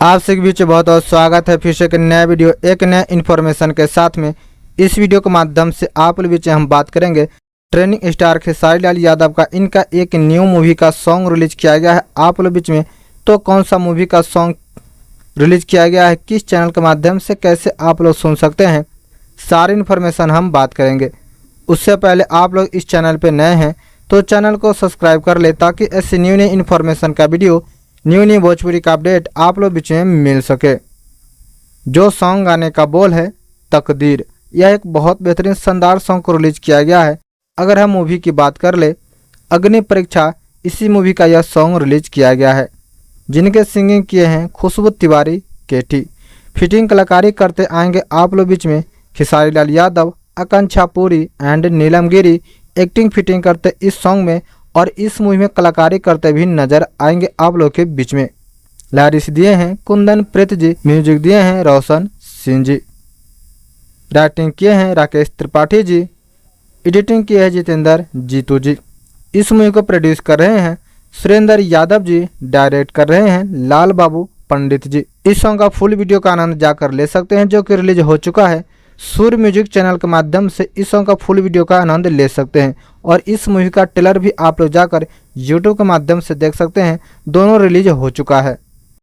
आप सभी बीच बहुत बहुत स्वागत है फिर से एक नया वीडियो एक नया इन्फॉर्मेशन के साथ में। इस वीडियो के माध्यम से आप लोग बीच हम बात करेंगे ट्रेंडिंग स्टार खेसारी लाल यादव का इनका एक न्यू मूवी का सॉन्ग रिलीज किया गया है आप लोग बीच में। तो कौन सा मूवी का सॉन्ग रिलीज किया गया है, किस चैनल के माध्यम से कैसे आप लोग सुन सकते हैं, सारी इन्फॉर्मेशन हम बात करेंगे। उससे पहले आप लोग इस चैनल पर नए हैं तो चैनल को सब्सक्राइब कर ले ताकि ऐसे न्यू इन्फॉर्मेशन का वीडियो न्यू भोजपुरी का अपडेट आप लोग बीच में मिल सके। जो सॉन्ग गाने का बोल है तकदीर, यह एक बहुत बेहतरीन शानदार सॉन्ग को रिलीज किया गया है। अगर हम मूवी की बात कर ले, अग्नि परीक्षा इसी मूवी का यह सॉन्ग रिलीज किया गया है, जिनके सिंगिंग किए हैं खुशबू तिवारी केटी। फिटिंग कलाकारी करते आएंगे आप लोग बीच में Khesari Lal Yadav, Akanksha Puri and Neelam Giri acting fitting करते इस सॉन्ग में और इस मूवी में कलाकारी करते भी नजर आएंगे आप लोग के बीच में। लिरिक्स दिए हैं कुंदन प्रीत जी, म्यूजिक दिए हैं रोशन सिंह जी, राइटिंग किए हैं राकेश त्रिपाठी जी, एडिटिंग किए हैं जितेंद्र जीतू जी। इस मूवी को प्रोड्यूस कर रहे हैं सुरेंद्र यादव जी, डायरेक्ट कर रहे हैं लाल बाबू पंडित जी। इस सॉन्ग का फुल वीडियो का आनंद जाकर ले सकते हैं जो कि रिलीज हो चुका है। सूर्य म्यूजिक चैनल के माध्यम से इस सॉन्ग का फुल वीडियो का आनंद ले सकते हैं और इस मूवी का ट्रेलर भी आप लोग जाकर यूट्यूब के माध्यम से देख सकते हैं। दोनों रिलीज हो चुका है।